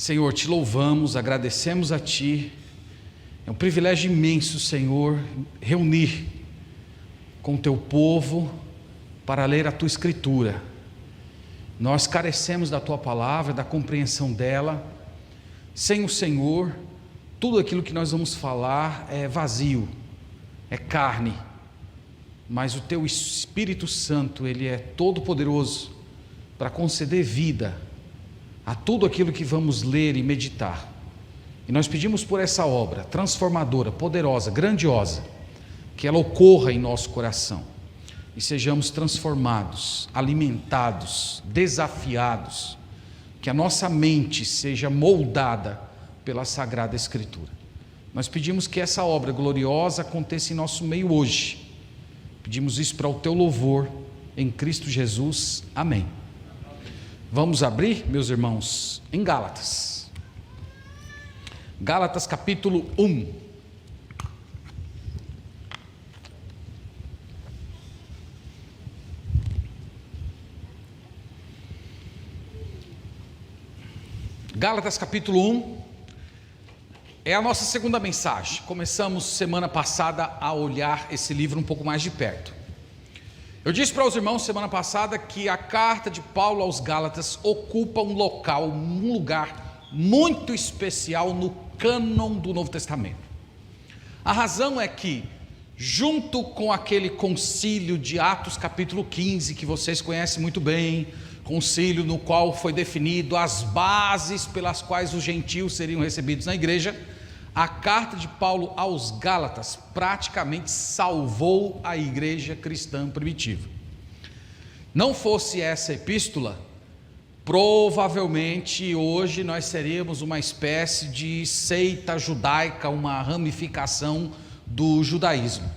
Senhor, te louvamos, agradecemos a Ti. É um privilégio imenso, Senhor, reunir com o Teu povo para ler a Tua Escritura. Nós carecemos da Tua palavra, da compreensão dela. Sem o Senhor, tudo aquilo que nós vamos falar é vazio, é carne. Mas o Teu Espírito Santo, Ele é todo poderoso para conceder vida a tudo aquilo que vamos ler e meditar. E nós pedimos por essa obra transformadora, poderosa, grandiosa, que ela ocorra em nosso coração e sejamos transformados, alimentados, desafiados, que a nossa mente seja moldada pela Sagrada Escritura. Nós pedimos que essa obra gloriosa aconteça em nosso meio hoje. Pedimos isso para o Teu louvor, em Cristo Jesus. Amém. Vamos abrir, meus irmãos, em Gálatas. Gálatas capítulo 1. Gálatas capítulo 1 é a nossa segunda mensagem. Começamos semana passada a olhar esse livro um pouco mais de perto. Eu disse para os irmãos semana passada que a carta de Paulo aos Gálatas ocupa um lugar muito especial no cânon do Novo Testamento. A razão é que, junto com aquele concílio de Atos capítulo 15, que vocês conhecem muito bem, concílio no qual foi definido as bases pelas quais os gentios seriam recebidos na igreja, a carta de Paulo aos Gálatas praticamente salvou a igreja cristã primitiva. Não fosse essa epístola, provavelmente hoje nós seríamos uma espécie de seita judaica, uma ramificação do judaísmo.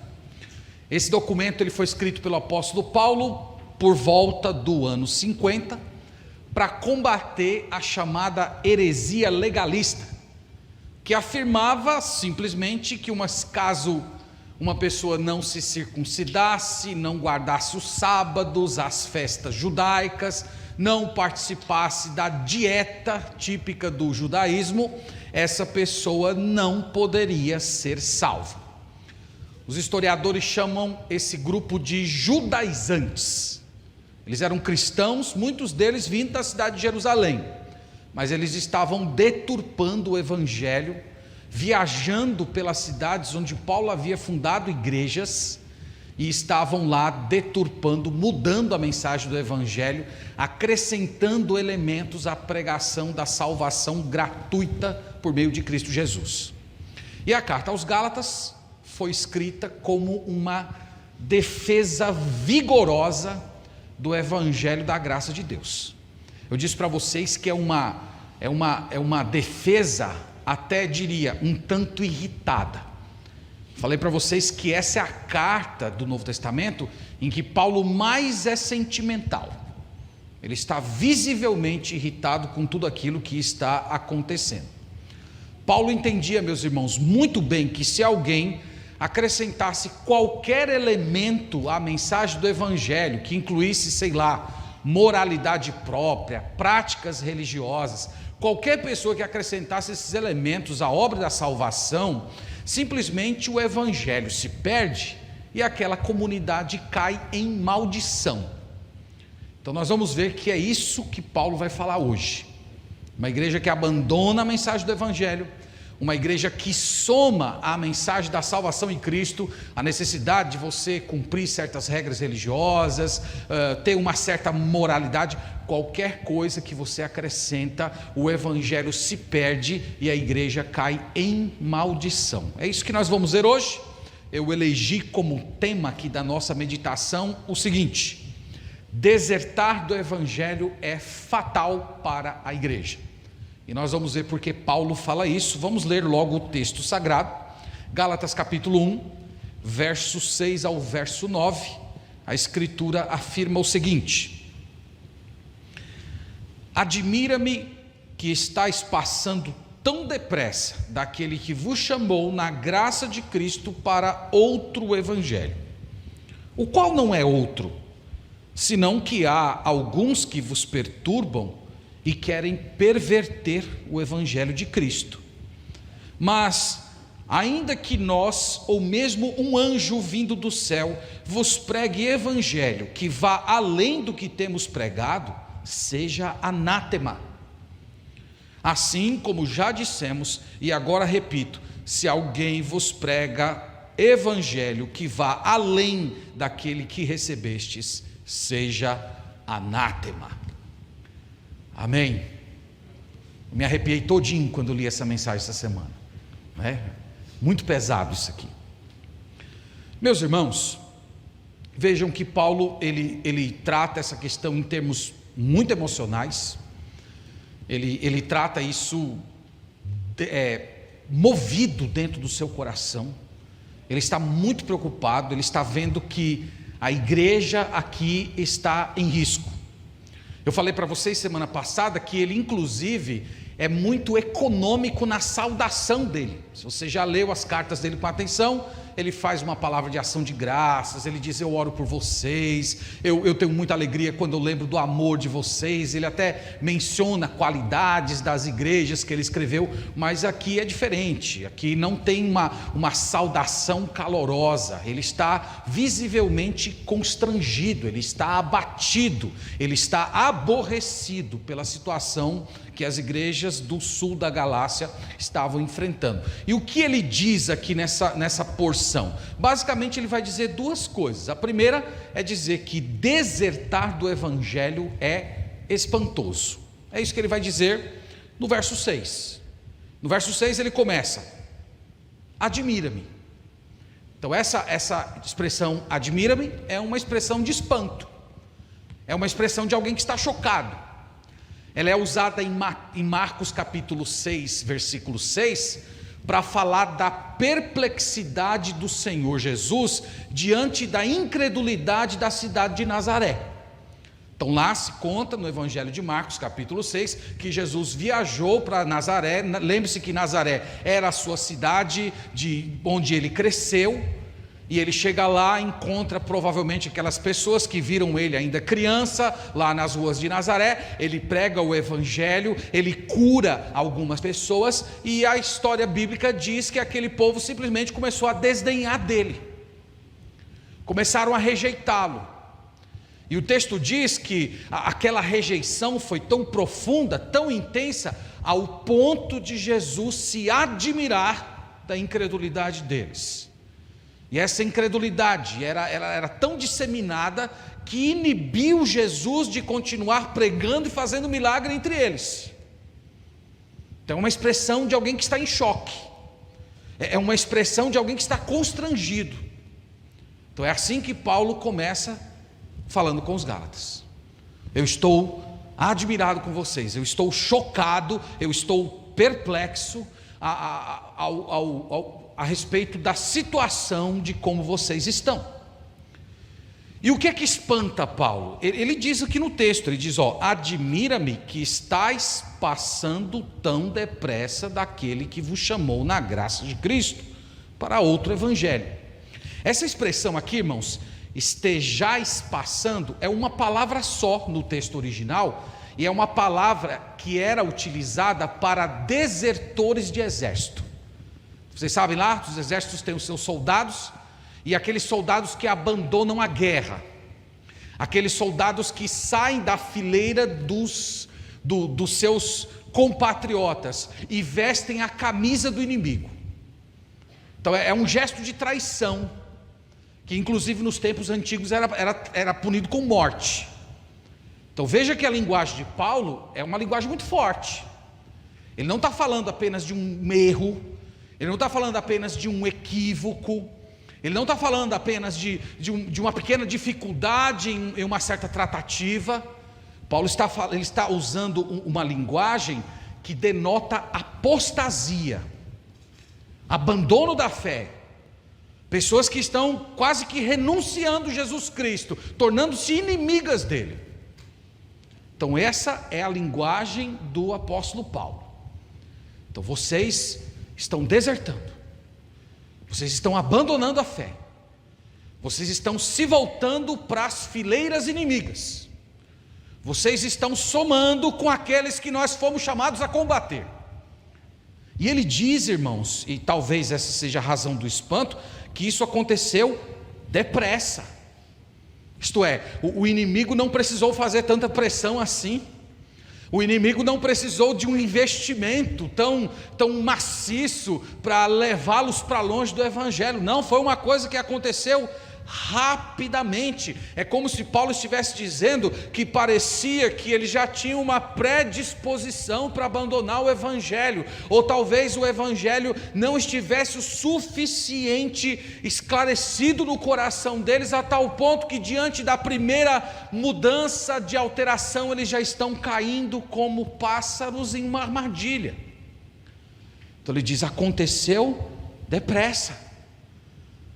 Esse documento ele foi escrito pelo apóstolo Paulo por volta do ano 50, para combater a chamada heresia legalista, que afirmava simplesmente que caso uma pessoa não se circuncidasse, não guardasse os sábados, as festas judaicas, não participasse da dieta típica do judaísmo, essa pessoa não poderia ser salva. Os historiadores chamam esse grupo de judaizantes. Eles eram cristãos, muitos deles vindos da cidade de Jerusalém, mas eles estavam deturpando o evangelho, viajando pelas cidades onde Paulo havia fundado igrejas, e estavam lá deturpando, mudando a mensagem do evangelho, acrescentando elementos à pregação da salvação gratuita por meio de Cristo Jesus. E a carta aos Gálatas foi escrita como uma defesa vigorosa do evangelho da graça de Deus. Eu disse para vocês que é uma defesa, até diria, um tanto irritada. Falei para vocês que essa é a carta do Novo Testamento em que Paulo mais é sentimental. Ele está visivelmente irritado com tudo aquilo que está acontecendo. Paulo entendia, meus irmãos, muito bem que se alguém acrescentasse qualquer elemento à mensagem do evangelho, que incluísse, sei lá, moralidade própria, práticas religiosas, qualquer pessoa que acrescentasse esses elementos à obra da salvação, simplesmente o evangelho se perde e aquela comunidade cai em maldição. Então nós vamos ver que é isso que Paulo vai falar hoje. Uma igreja que abandona a mensagem do evangelho, uma igreja que soma à mensagem da salvação em Cristo a necessidade de você cumprir certas regras religiosas, ter uma certa moralidade. Qualquer coisa que você acrescenta, o evangelho se perde e a igreja cai em maldição. É isso que nós vamos ver hoje. Eu elegi como tema aqui da nossa meditação o seguinte: desertar do evangelho é fatal para a igreja. E nós vamos ver porque Paulo fala isso. Vamos ler logo o texto sagrado, Gálatas capítulo 1, verso 6 ao verso 9. A escritura afirma o seguinte: admira-me que estáis passando tão depressa daquele que vos chamou na graça de Cristo para outro evangelho, o qual não é outro, senão que há alguns que vos perturbam e querem perverter o evangelho de Cristo. Mas, ainda que nós, ou mesmo um anjo vindo do céu, vos pregue evangelho que vá além do que temos pregado, seja anátema. Assim como já dissemos, e agora repito, se alguém vos prega evangelho que vá além daquele que recebestes, seja anátema. Amém? Me arrepiei todinho quando li essa mensagem essa semana, muito pesado isso aqui. Meus irmãos, vejam que Paulo ele trata essa questão em termos muito emocionais. Ele trata isso movido dentro do seu coração. Ele está muito preocupado, ele está vendo que a igreja aqui está em risco. Eu falei para vocês semana passada que ele inclusive é muito econômico na saudação dele. Se você já leu as cartas dele com atenção, ele faz uma palavra de ação de graças, ele diz: eu oro por vocês, eu tenho muita alegria quando eu lembro do amor de vocês. Ele até menciona qualidades das igrejas que ele escreveu, mas aqui é diferente, aqui não tem uma saudação calorosa. Ele está visivelmente constrangido, ele está abatido, ele está aborrecido pela situação que as igrejas do sul da Galácia estavam enfrentando. E o que ele diz aqui nessa porção? Basicamente ele vai dizer duas coisas. A primeira é dizer que desertar do evangelho é espantoso. É isso que ele vai dizer no verso 6. No verso 6 ele começa: admira-me. Então essa expressão admira-me é uma expressão de espanto, é uma expressão de alguém que está chocado. Ela é usada em Marcos capítulo 6, versículo 6, para falar da perplexidade do Senhor Jesus diante da incredulidade da cidade de Nazaré. Então lá se conta no Evangelho de Marcos capítulo 6 que Jesus viajou para Nazaré. Lembre-se que Nazaré era a sua cidade onde ele cresceu. E ele chega lá, encontra provavelmente aquelas pessoas que viram ele ainda criança, lá nas ruas de Nazaré. Ele prega o evangelho, ele cura algumas pessoas, e a história bíblica diz que aquele povo simplesmente começou a desdenhar dele, começaram a rejeitá-lo. E o texto diz que aquela rejeição foi tão profunda, tão intensa, ao ponto de Jesus se admirar da incredulidade deles. E essa incredulidade era tão disseminada que inibiu Jesus de continuar pregando e fazendo milagre entre eles. Então é uma expressão de alguém que está em choque, é uma expressão de alguém que está constrangido. Então é assim que Paulo começa falando com os Gálatas: eu estou admirado com vocês, eu estou chocado, eu estou perplexo a respeito da situação de como vocês estão. E o que é que espanta Paulo? Ele diz aqui no texto, ele diz: admira-me que estáis passando tão depressa daquele que vos chamou na graça de Cristo para outro evangelho. Essa expressão aqui, irmãos, estejais passando, é uma palavra só no texto original, e é uma palavra que era utilizada para desertores de exército. Vocês sabem lá, os exércitos têm os seus soldados, e aqueles soldados que abandonam a guerra, aqueles soldados que saem da fileira dos seus compatriotas e vestem a camisa do inimigo. Então é um gesto de traição, que inclusive nos tempos antigos era punido com morte. Então veja que a linguagem de Paulo é uma linguagem muito forte. Ele não está falando apenas de um erro, ele não está falando apenas de um equívoco, ele não está falando apenas de uma pequena dificuldade em uma certa tratativa. Paulo está usando uma linguagem que denota apostasia, abandono da fé, pessoas que estão quase que renunciando a Jesus Cristo, tornando-se inimigas dele. Então essa é a linguagem do apóstolo Paulo. Então vocês estão desertando, vocês estão abandonando a fé, vocês estão se voltando para as fileiras inimigas, vocês estão somando com aqueles que nós fomos chamados a combater. E ele diz, irmãos, e talvez essa seja a razão do espanto, que isso aconteceu depressa. Isto é, o inimigo não precisou fazer tanta pressão assim. O inimigo não precisou de um investimento tão maciço para levá-los para longe do Evangelho. Não, foi uma coisa que aconteceu rapidamente. É como se Paulo estivesse dizendo que parecia que ele já tinha uma predisposição para abandonar o Evangelho, ou talvez o Evangelho não estivesse o suficiente esclarecido no coração deles, a tal ponto que diante da primeira mudança de alteração eles já estão caindo como pássaros em uma armadilha. Então ele diz: aconteceu depressa.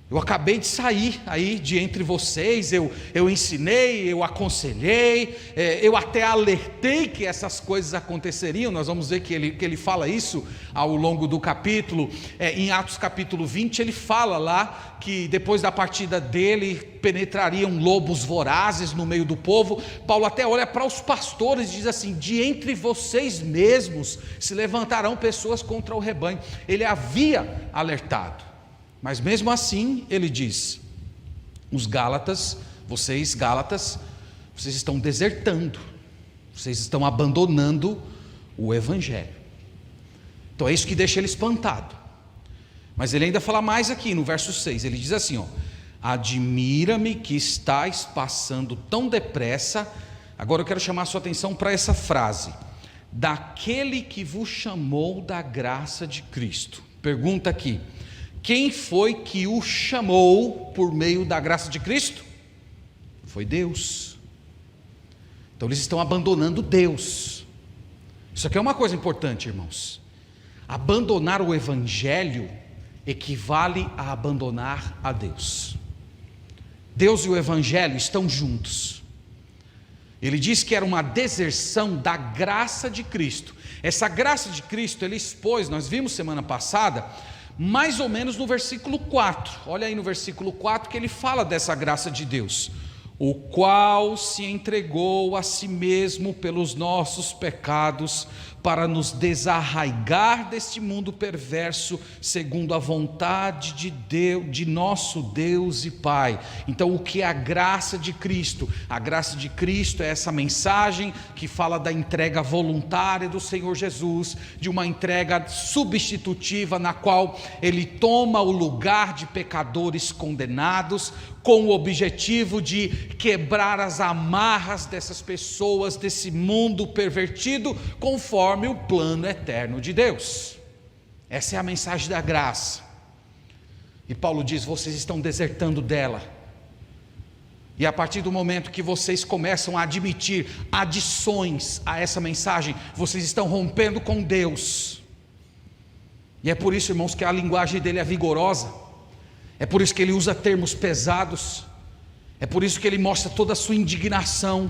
Eu acabei de sair aí de entre vocês, eu ensinei, eu aconselhei, eu até alertei que essas coisas aconteceriam. Nós vamos ver que ele fala isso ao longo do capítulo. Em Atos capítulo 20 ele fala lá que depois da partida dele penetrariam lobos vorazes no meio do povo. Paulo até olha para os pastores e diz assim: de entre vocês mesmos se levantarão pessoas contra o rebanho. Ele havia alertado. Mas mesmo assim, ele diz: os Gálatas, vocês estão desertando, vocês estão abandonando o Evangelho. Então é isso que deixa ele espantado. Mas ele ainda fala mais aqui no verso 6, ele diz assim: admira-me que estáis passando tão depressa. Agora eu quero chamar a sua atenção para essa frase: daquele que vos chamou da graça de Cristo. Pergunta aqui: quem foi que o chamou por meio da graça de Cristo? Foi Deus. Então eles estão abandonando Deus. Isso aqui é uma coisa importante, irmãos. Abandonar o Evangelho equivale a abandonar a Deus. Deus e o Evangelho estão juntos. Ele diz que era uma deserção da graça de Cristo. Essa graça de Cristo ele expôs, nós vimos semana passada, mais ou menos no versículo 4, olha aí no versículo 4 que ele fala dessa graça de Deus: o qual se entregou a si mesmo pelos nossos pecados, para nos desarraigar deste mundo perverso, segundo a vontade de Deus, de nosso Deus e Pai. Então o que é a graça de Cristo? A graça de Cristo é essa mensagem que fala da entrega voluntária do Senhor Jesus, de uma entrega substitutiva na qual Ele toma o lugar de pecadores condenados, com o objetivo de quebrar as amarras dessas pessoas, desse mundo pervertido, conforme o plano eterno de Deus. Essa é a mensagem da graça. E Paulo diz: vocês estão desertando dela. E a partir do momento que vocês começam a admitir adições a essa mensagem, vocês estão rompendo com Deus. E é por isso, irmãos, que a linguagem dele é vigorosa. É por isso que ele usa termos pesados. É por isso que ele mostra toda a sua indignação.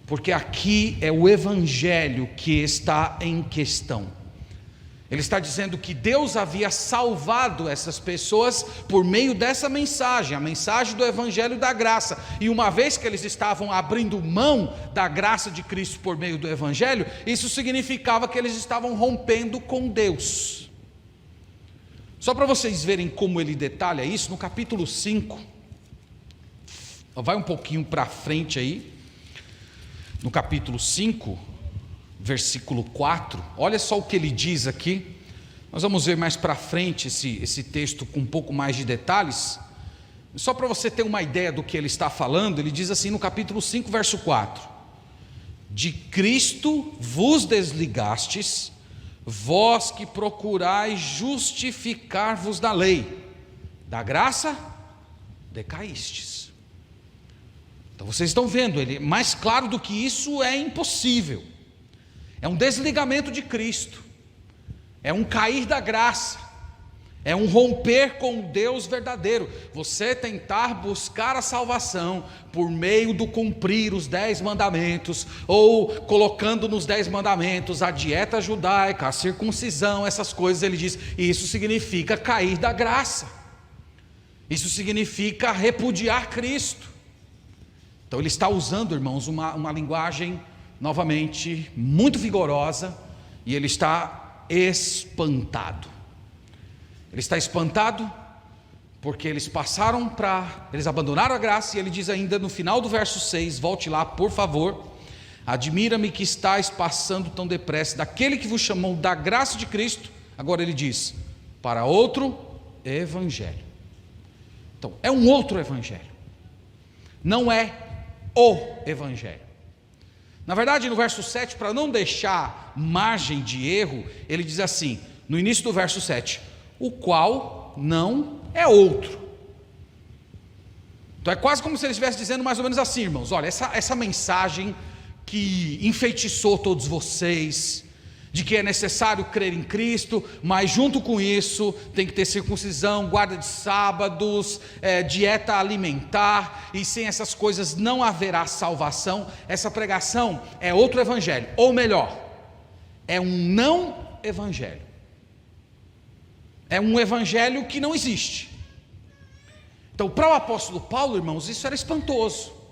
Porque aqui é o Evangelho que está em questão. Ele está dizendo que Deus havia salvado essas pessoas por meio dessa mensagem, a mensagem do Evangelho da graça. E uma vez que eles estavam abrindo mão da graça de Cristo por meio do Evangelho, isso significava que eles estavam rompendo com Deus. Só para vocês verem como ele detalha isso, no capítulo 5, vai um pouquinho para frente aí, no capítulo 5, versículo 4, olha só o que ele diz aqui. Nós vamos ver mais para frente esse texto com um pouco mais de detalhes. Só para você ter uma ideia do que ele está falando, ele diz assim no capítulo 5, verso 4: de Cristo vos desligastes, vós que procurais justificar-vos da lei, da graça decaístes. Então vocês estão vendo, ele mais claro do que isso é impossível. É um desligamento de Cristo, é um cair da graça, é um romper com o Deus verdadeiro. Você tentar buscar a salvação por meio do cumprir os 10 mandamentos, ou colocando nos 10 mandamentos a dieta judaica, a circuncisão, essas coisas, ele diz, isso significa cair da graça. Isso significa repudiar Cristo. Então ele está usando, irmãos, uma linguagem, novamente, muito vigorosa, e ele está espantado. Ele está espantado porque eles eles abandonaram a graça, e ele diz ainda no final do verso 6, volte lá por favor: admira-me que estáis passando tão depressa daquele que vos chamou da graça de Cristo. Agora ele diz, para outro evangelho. Então, é um outro evangelho, não é o evangelho. Na verdade, no verso 7, para não deixar margem de erro, ele diz assim, no início do verso 7, o qual não é outro. Então é quase como se ele estivesse dizendo mais ou menos assim, irmãos: olha, essa mensagem que enfeitiçou todos vocês, de que é necessário crer em Cristo, mas junto com isso tem que ter circuncisão, guarda de sábados, dieta alimentar, e sem essas coisas não haverá salvação. Essa pregação é outro evangelho, ou melhor, é um não evangelho. É um evangelho que não existe. Então, para o apóstolo Paulo, irmãos, isso era espantoso.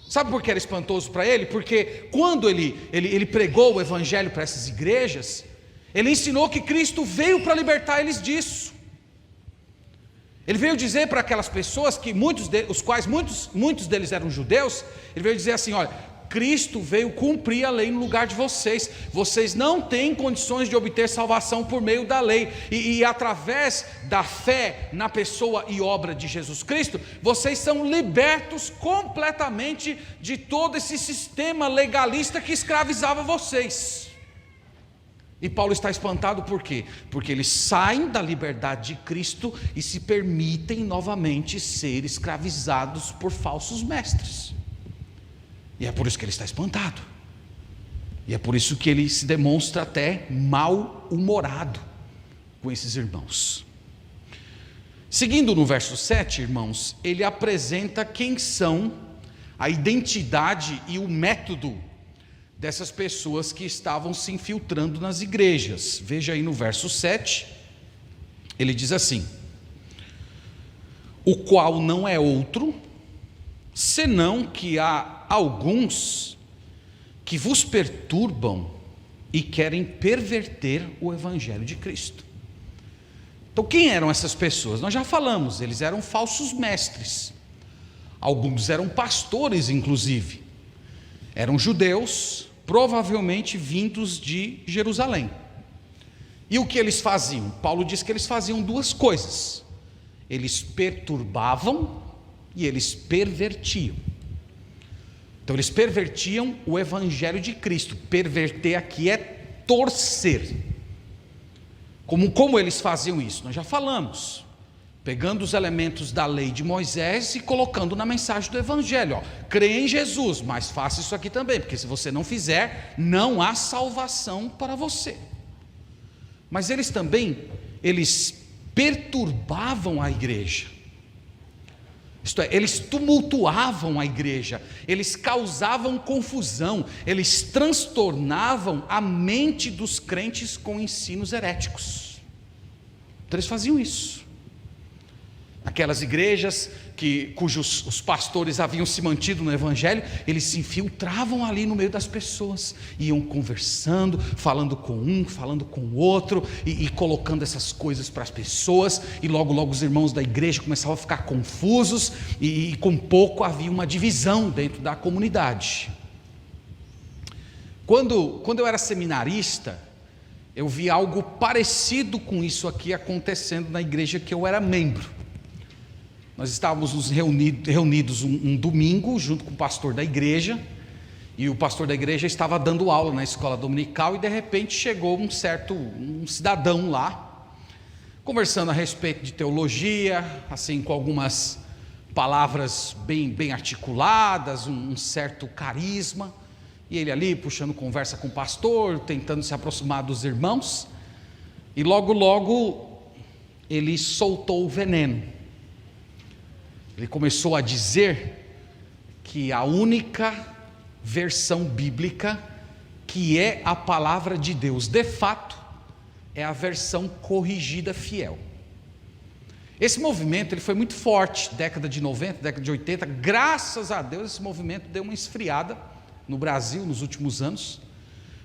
Sabe por que era espantoso para ele? Porque quando ele pregou o evangelho para essas igrejas, ele ensinou que Cristo veio para libertar eles disso. Ele veio dizer para aquelas pessoas, muitos deles eram judeus, ele veio dizer assim: olha, Cristo veio cumprir a lei no lugar de vocês. Vocês não têm condições de obter salvação por meio da lei, e através da fé na pessoa e obra de Jesus Cristo, vocês são libertos completamente de todo esse sistema legalista que escravizava vocês. E Paulo está espantado por quê? Porque eles saem da liberdade de Cristo e se permitem novamente ser escravizados por falsos mestres. E é por isso que ele está espantado. E é por isso que ele se demonstra até mal-humorado com esses irmãos. Seguindo no verso 7, irmãos, ele apresenta quem são, a identidade e o método dessas pessoas que estavam se infiltrando nas igrejas. Veja aí no verso 7, ele diz assim: o qual não é outro, senão que há alguns que vos perturbam e querem perverter o evangelho de Cristo. Então, quem eram essas pessoas? Nós já falamos, eles eram falsos mestres. Alguns eram pastores, inclusive. Eram judeus, provavelmente vindos de Jerusalém. E o que eles faziam? Paulo diz que eles faziam duas coisas: eles perturbavam e eles pervertiam. Então eles pervertiam o evangelho de Cristo. Perverter aqui é torcer. Como eles faziam isso? Nós já falamos, pegando os elementos da lei de Moisés e colocando na mensagem do evangelho. Creia em Jesus, mas faça isso aqui também, porque se você não fizer, não há salvação para você. Mas eles perturbavam a igreja. Isto é, eles tumultuavam a igreja, eles causavam confusão, eles transtornavam a mente dos crentes com ensinos heréticos. Então eles faziam isso. Aquelas igrejas cujos os pastores haviam se mantido no evangelho, eles se infiltravam ali no meio das pessoas, iam conversando, falando com um, falando com o outro, e colocando essas coisas para as pessoas, e logo os irmãos da igreja começavam a ficar confusos, e com pouco havia uma divisão dentro da comunidade. Quando eu era seminarista, eu vi algo parecido com isso aqui acontecendo na igreja que eu era membro. Nós estávamos reunidos um domingo junto com o pastor da igreja, e o pastor da igreja estava dando aula na escola dominical, e de repente chegou um cidadão lá, conversando a respeito de teologia, assim, com algumas palavras bem articuladas, um certo carisma, e ele ali puxando conversa com o pastor, tentando se aproximar dos irmãos, e logo ele soltou o veneno. Ele começou a dizer que a única versão bíblica, que é a palavra de Deus, de fato, é a versão corrigida fiel. Esse movimento ele foi muito forte, década de 90, década de 80, graças a Deus esse movimento deu uma esfriada no Brasil nos últimos anos,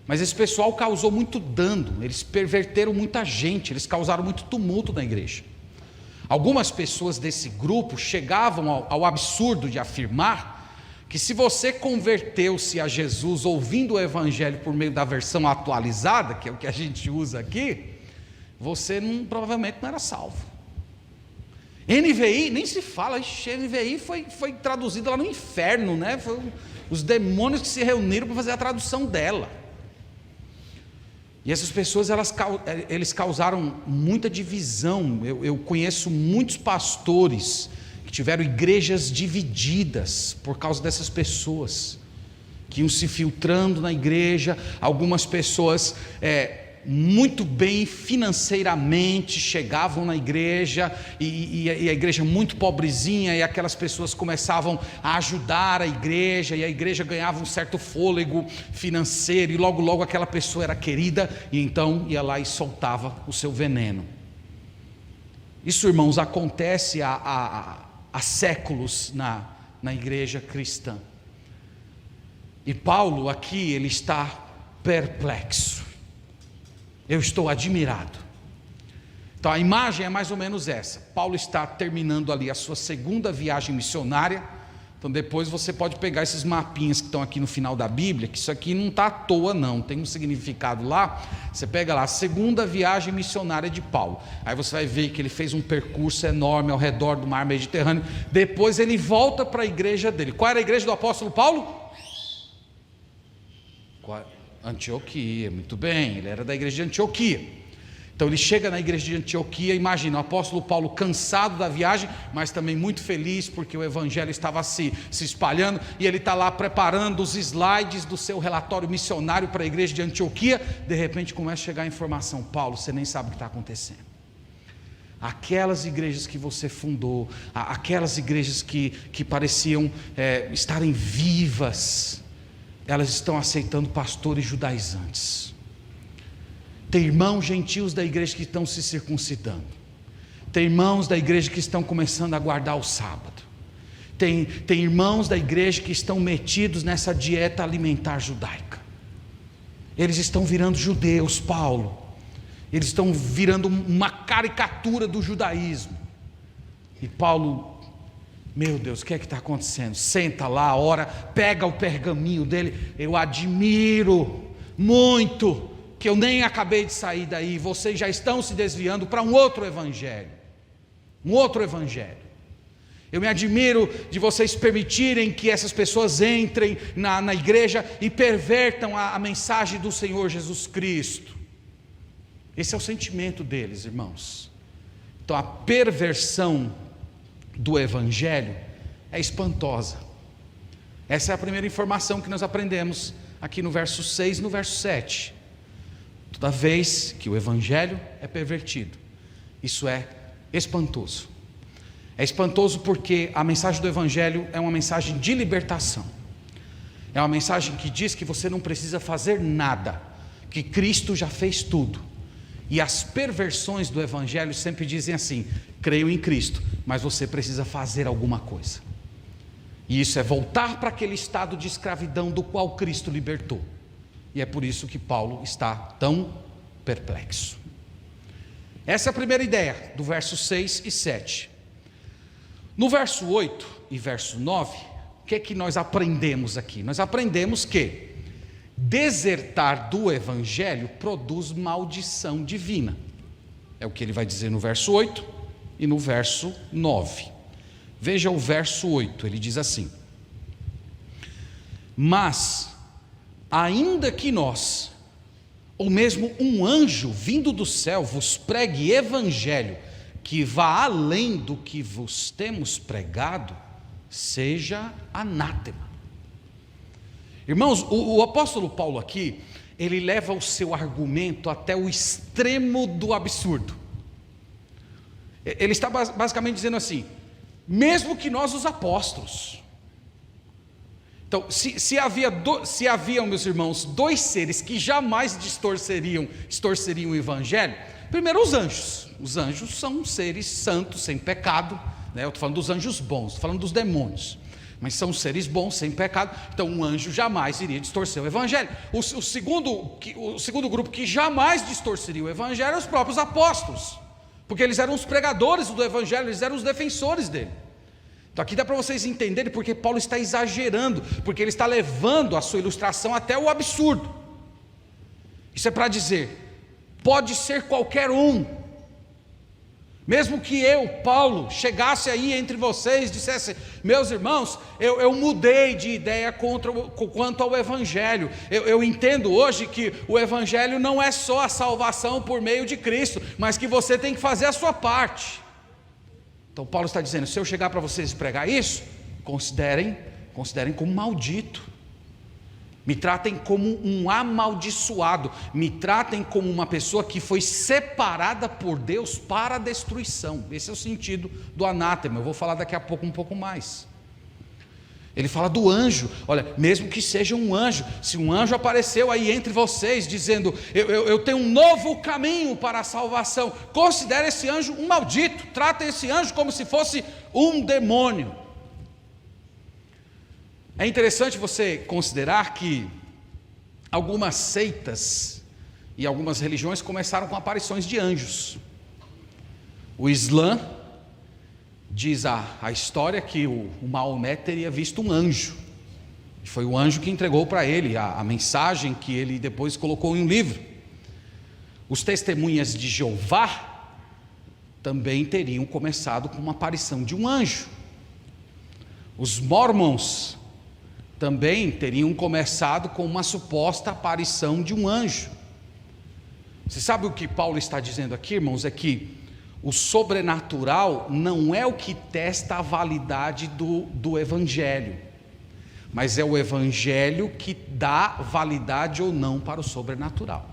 mas esse pessoal causou muito dano, eles perverteram muita gente, eles causaram muito tumulto na igreja. Algumas pessoas desse grupo chegavam ao absurdo de afirmar que se você converteu-se a Jesus ouvindo o Evangelho por meio da versão atualizada, que é o que a gente usa aqui, você provavelmente não era salvo. NVI, nem se fala, NVI foi traduzida lá no inferno, né? Foi os demônios que se reuniram para fazer a tradução dela. E essas pessoas, eles causaram muita divisão. Eu conheço muitos pastores que tiveram igrejas divididas por causa dessas pessoas, que iam se filtrando na igreja. Algumas pessoas muito bem financeiramente chegavam na igreja, e a igreja muito pobrezinha, e aquelas pessoas começavam a ajudar a igreja, e a igreja ganhava um certo fôlego financeiro, e logo aquela pessoa era querida, e então ia lá e soltava o seu veneno. Isso, irmãos, acontece há séculos na igreja cristã. E Paulo aqui, ele está perplexo. Eu estou admirado. Então a imagem é mais ou menos essa. Paulo está terminando ali a sua segunda viagem missionária. Então depois você pode pegar esses mapinhas que estão aqui no final da Bíblia, que isso aqui não está à toa não, tem um significado lá. Você pega lá, a segunda viagem missionária de Paulo. Aí você vai ver que ele fez um percurso enorme ao redor do mar Mediterrâneo. Depois ele volta para a igreja dele. Qual era a igreja do apóstolo Paulo? Antioquia, muito bem, ele era da igreja de Antioquia. Então ele chega na igreja de Antioquia, imagina, o apóstolo Paulo cansado da viagem, mas também muito feliz porque o evangelho estava se espalhando, e ele está lá preparando os slides do seu relatório missionário para a igreja de Antioquia. De repente começa a chegar a informação: Paulo, você nem sabe o que está acontecendo. Aquelas igrejas que você fundou, aquelas igrejas que pareciam estarem vivas, elas estão aceitando pastores judaizantes. Tem irmãos gentios da igreja que estão se circuncidando. Tem irmãos da igreja que estão começando a guardar o sábado. Tem irmãos da igreja que estão metidos nessa dieta alimentar judaica. Eles estão virando judeus, Paulo. Eles estão virando uma caricatura do judaísmo. E Paulo, meu Deus, o que é que está acontecendo? Senta lá, ora, pega o pergaminho dele. Eu admiro muito que eu nem acabei de sair daí, vocês já estão se desviando para um outro evangelho. Um outro evangelho. Eu me admiro de vocês permitirem que essas pessoas entrem na igreja e pervertam a mensagem do Senhor Jesus Cristo. Esse é o sentimento deles, irmãos. Então a perversão do evangelho é espantosa. Essa é a primeira informação que nós aprendemos aqui no verso 6 e no verso 7. Toda vez que o evangelho é pervertido, isso é espantoso. É espantoso porque a mensagem do evangelho é uma mensagem de libertação. É uma mensagem que diz que você não precisa fazer nada, que Cristo já fez tudo. E as perversões do evangelho sempre dizem assim: creio em Cristo, mas você precisa fazer alguma coisa. E isso é voltar para aquele estado de escravidão do qual Cristo libertou. E é por isso que Paulo está tão perplexo. Essa é a primeira ideia do verso 6 e 7. No verso 8 e verso 9, o que é que nós aprendemos aqui? Nós aprendemos que desertar do evangelho produz maldição divina. É o que ele vai dizer no verso 8 e no verso 9. Veja o verso 8, ele diz assim: mas ainda que nós, ou mesmo um anjo vindo do céu vos pregue evangelho que vá além do que vos temos pregado, seja anátema. Irmãos, o apóstolo Paulo aqui, ele leva o seu argumento até o extremo do absurdo. Ele está basicamente dizendo assim: mesmo que nós os apóstolos. Então, se haviam, meus irmãos, dois seres que jamais distorceriam o evangelho, Primeiro, os anjos. Os anjos são seres santos, sem pecado, né? Eu estou falando dos anjos bons, estou falando dos demônios. Mas são seres bons, sem pecado. Então um anjo jamais iria distorcer o evangelho. O segundo grupo que jamais distorceria o evangelho é os próprios apóstolos, porque eles eram os pregadores do evangelho, eles eram os defensores dele. Então aqui dá para vocês entenderem porque Paulo está exagerando, porque ele está levando a sua ilustração até o absurdo. Isso é para dizer, pode ser qualquer um, mesmo que eu, Paulo, chegasse aí entre vocês e dissesse: meus irmãos, eu mudei de ideia quanto ao evangelho, eu entendo hoje que o evangelho não é só a salvação por meio de Cristo, mas que você tem que fazer a sua parte. Então Paulo está dizendo: se eu chegar para vocês e pregar isso, considerem como maldito, me tratem como um amaldiçoado, me tratem como uma pessoa que foi separada por Deus para a destruição. Esse é o sentido do anátema. Eu vou falar daqui a pouco um pouco mais. Ele fala do anjo. Olha, mesmo que seja um anjo, se um anjo apareceu aí entre vocês dizendo: eu tenho um novo caminho para a salvação, considere esse anjo um maldito, tratem esse anjo como se fosse um demônio. É interessante você considerar que algumas seitas e algumas religiões começaram com aparições de anjos. O Islã diz a história que o Maomé teria visto um anjo. Foi o anjo que entregou para ele a mensagem que ele depois colocou em um livro. Os testemunhas de Jeová também teriam começado com uma aparição de um anjo. Os mormons também teriam começado com uma suposta aparição de um anjo. Você sabe o que Paulo está dizendo aqui, irmãos? É que o sobrenatural não é o que testa a validade do evangelho, mas é o evangelho que dá validade ou não para o sobrenatural.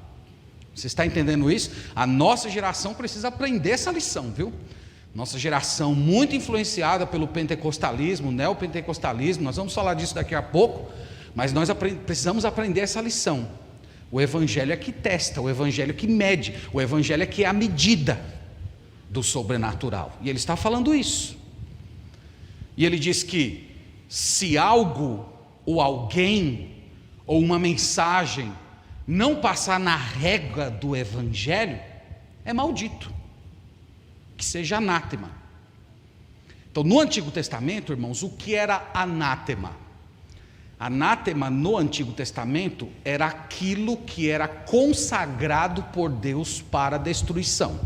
Você está entendendo isso? A nossa geração precisa aprender essa lição, viu? Nossa geração muito influenciada pelo pentecostalismo, neopentecostalismo, nós vamos falar disso daqui a pouco, mas nós precisamos aprender essa lição. O evangelho é que testa, o evangelho é que mede, o evangelho é que é a medida do sobrenatural. E ele está falando isso. E ele diz que se algo ou alguém ou uma mensagem não passar na régua do evangelho, é maldito, que seja anátema. Então no Antigo Testamento, irmãos, o que era anátema? Anátema no Antigo Testamento era aquilo que era consagrado por Deus para destruição.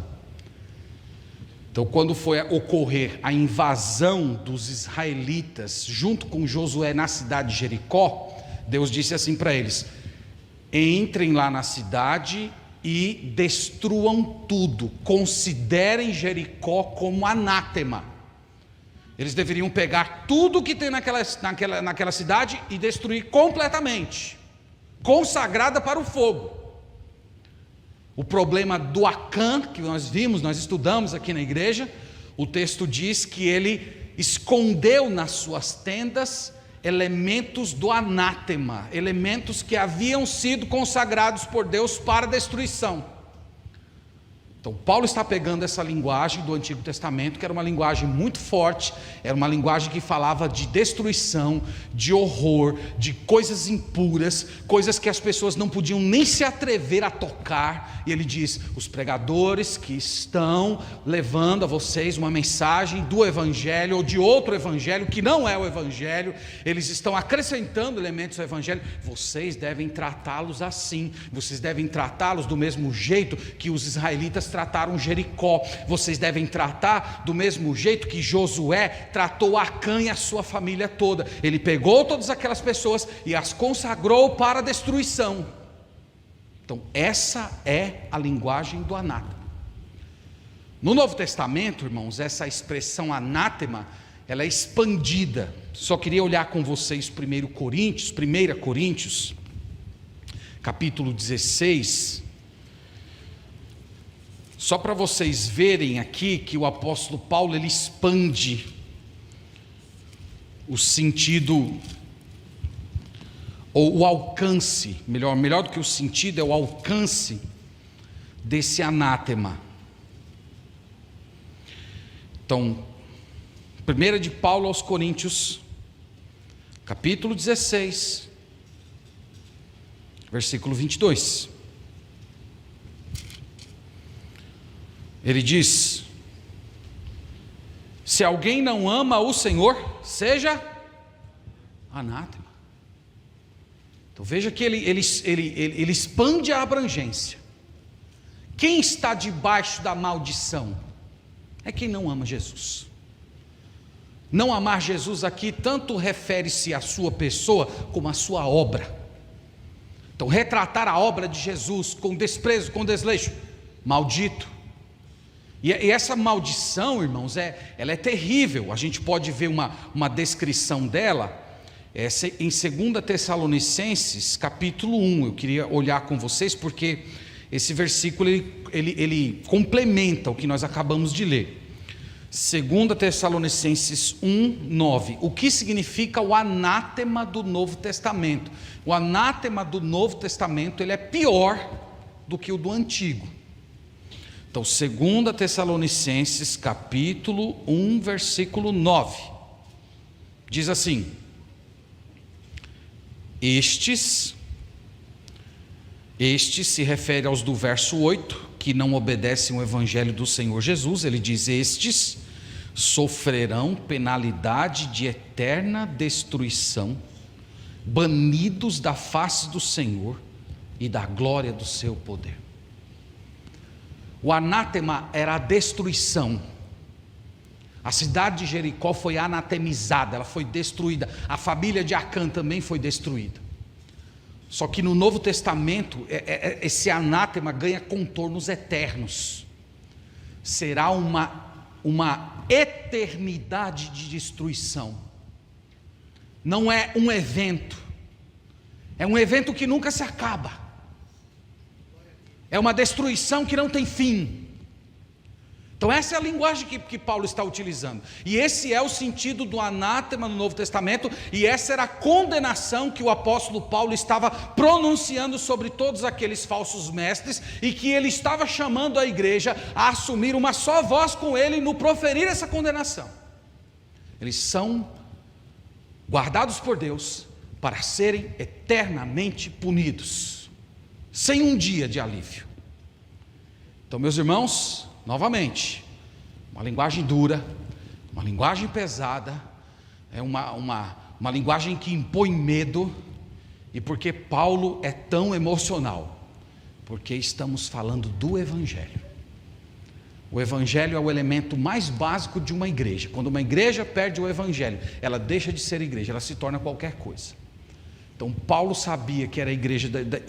Então quando foi ocorrer a invasão dos israelitas junto com Josué na cidade de Jericó, Deus disse assim para eles: entrem lá na cidade e destruam tudo, considerem Jericó como anátema. Eles deveriam pegar tudo que tem naquela cidade e destruir completamente, consagrada para o fogo. O problema do Acã, que nós estudamos aqui na igreja, o texto diz que ele escondeu nas suas tendas elementos do anátema, elementos que haviam sido consagrados por Deus para destruição. Então Paulo está pegando essa linguagem do Antigo Testamento, que era uma linguagem muito forte, era uma linguagem que falava de destruição, de horror, de coisas impuras, coisas que as pessoas não podiam nem se atrever a tocar, e ele diz: os pregadores que estão levando a vocês uma mensagem do evangelho ou de outro evangelho que não é o evangelho, eles estão acrescentando elementos ao evangelho, vocês devem tratá-los assim, vocês devem tratá-los do mesmo jeito que os israelitas trataram Jericó, vocês devem tratar do mesmo jeito que Josué tratou Acã e a sua família toda. Ele pegou todas aquelas pessoas e as consagrou para a destruição. Então essa é a linguagem do anátema. No Novo Testamento, irmãos, essa expressão anátema, ela é expandida. Só queria olhar com vocês 1 Coríntios, capítulo 16, só para vocês verem aqui que o apóstolo Paulo, ele expande o sentido, ou o alcance, melhor do que o sentido, é o alcance desse anátema. Então, 1 de Paulo aos Coríntios, capítulo 16, versículo 22. Ele diz: se alguém não ama o Senhor, seja anátema. Então veja que ele expande a abrangência. Quem está debaixo da maldição é quem não ama Jesus. Não amar Jesus aqui tanto refere-se à sua pessoa como à sua obra. Então retratar a obra de Jesus com desprezo, com desleixo, maldito. E essa maldição, irmãos, ela é terrível. A gente pode ver uma descrição dela em 2 Tessalonicenses capítulo 1. Eu queria olhar com vocês porque esse versículo ele complementa o que nós acabamos de ler. 2 Tessalonicenses 1, 9. O que significa o anátema do Novo Testamento? O anátema do Novo Testamento ele é pior do que o do Antigo. Então, 2 Tessalonicenses capítulo 1, versículo 9, diz assim: Estes se refere aos do verso 8, que não obedecem ao evangelho do Senhor Jesus. Ele diz: estes sofrerão penalidade de eterna destruição, banidos da face do Senhor e da glória do seu poder. O anátema era a destruição. A cidade de Jericó foi anatemizada, ela foi destruída. A família de Acã também foi destruída. Só que no Novo Testamento, esse anátema ganha contornos eternos. Será uma eternidade de destruição. Não é um evento. É um evento que nunca se acaba. É uma destruição que não tem fim. Então essa é a linguagem que Paulo está utilizando. E esse é o sentido do anátema no Novo Testamento. E essa era a condenação que o apóstolo Paulo estava pronunciando sobre todos aqueles falsos mestres. E que ele estava chamando a igreja a assumir uma só voz com ele no proferir essa condenação. Eles são guardados por Deus para serem eternamente punidos, sem um dia de alívio. Então, meus irmãos, novamente, uma linguagem dura, uma linguagem pesada, é uma linguagem que impõe medo. E por que Paulo é tão emocional? Porque estamos falando do Evangelho. O Evangelho é o elemento mais básico de uma igreja. Quando uma igreja perde o Evangelho, ela deixa de ser igreja, ela se torna qualquer coisa. Então Paulo sabia que era a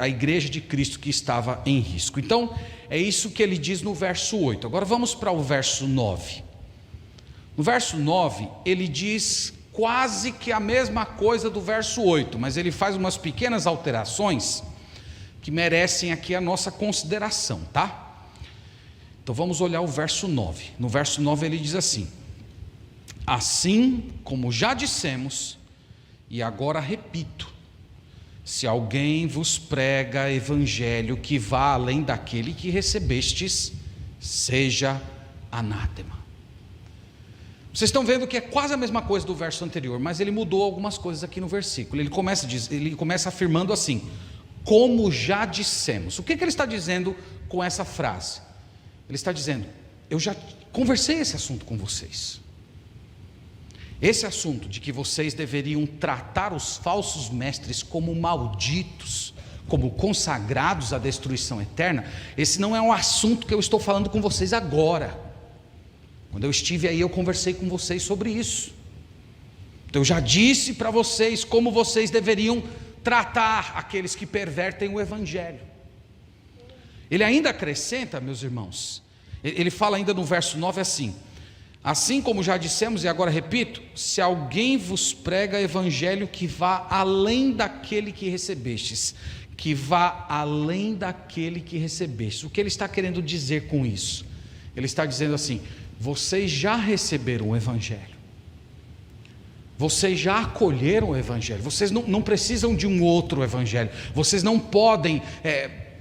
igreja de Cristo que estava em risco. Então é isso que ele diz no verso 8. Agora vamos para o verso 9. No verso 9 ele diz quase que a mesma coisa do verso 8, mas ele faz umas pequenas alterações que merecem aqui a nossa consideração, tá? Então vamos olhar o verso 9. No verso 9 ele diz assim: assim como já dissemos, e agora repito, se alguém vos prega evangelho que vá além daquele que recebestes, seja anátema. Vocês estão vendo que é quase a mesma coisa do verso anterior, mas ele mudou algumas coisas aqui no versículo. Ele começa afirmando assim: como já dissemos. O que ele está dizendo com essa frase? Ele está dizendo: eu já conversei esse assunto com vocês. Esse assunto de que vocês deveriam tratar os falsos mestres como malditos, como consagrados à destruição eterna, esse não é um assunto que eu estou falando com vocês agora. Quando eu estive aí, eu conversei com vocês sobre isso. Então eu já disse para vocês como vocês deveriam tratar aqueles que pervertem o Evangelho. Ele ainda acrescenta, meus irmãos, ele fala ainda no verso 9 assim: assim como já dissemos, e agora repito, se alguém vos prega evangelho que vá além daquele que recebestes, que vá além daquele que recebestes. O que ele está querendo dizer com isso? Ele está dizendo assim: vocês já receberam o evangelho, vocês já acolheram o evangelho, vocês não precisam de um outro evangelho, vocês não podem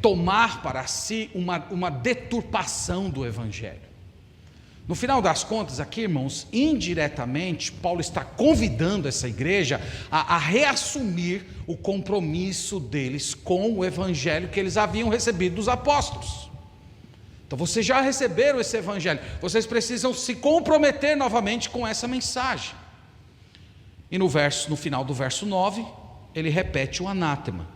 tomar para si uma deturpação do Evangelho. No final das contas, aqui, irmãos, indiretamente, Paulo está convidando essa igreja a reassumir o compromisso deles com o Evangelho que eles haviam recebido dos apóstolos. Então, vocês já receberam esse Evangelho, vocês precisam se comprometer novamente com essa mensagem. E no final do verso 9, ele repete o anátema,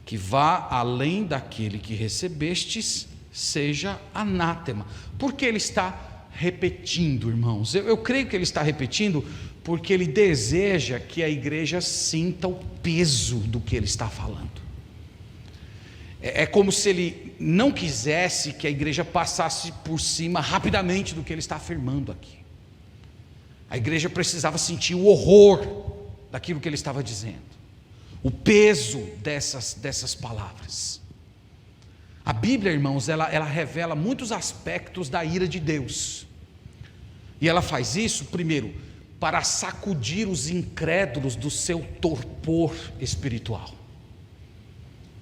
que vá além daquele que recebestes, seja anátema. Por que ele está repetindo, irmãos? Eu creio que ele está repetindo porque ele deseja que a igreja sinta o peso do que ele está falando. É como se ele não quisesse que a igreja passasse por cima rapidamente do que ele está afirmando aqui. A igreja precisava sentir o horror daquilo que ele estava dizendo, o peso dessas palavras. A Bíblia, irmãos, ela revela muitos aspectos da ira de Deus, e ela faz isso, primeiro, para sacudir os incrédulos do seu torpor espiritual.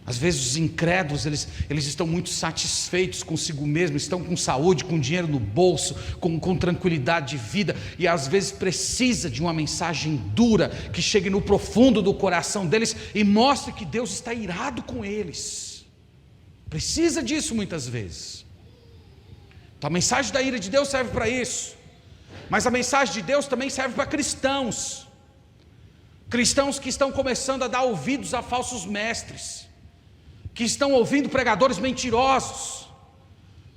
Às vezes os incrédulos, eles estão muito satisfeitos consigo mesmos, estão com saúde, com dinheiro no bolso, com tranquilidade de vida, e às vezes precisa de uma mensagem dura, que chegue no profundo do coração deles, e mostre que Deus está irado com eles. Precisa disso muitas vezes. Então a mensagem da ira de Deus serve para isso, mas a mensagem de Deus também serve para cristãos que estão começando a dar ouvidos a falsos mestres, que estão ouvindo pregadores mentirosos,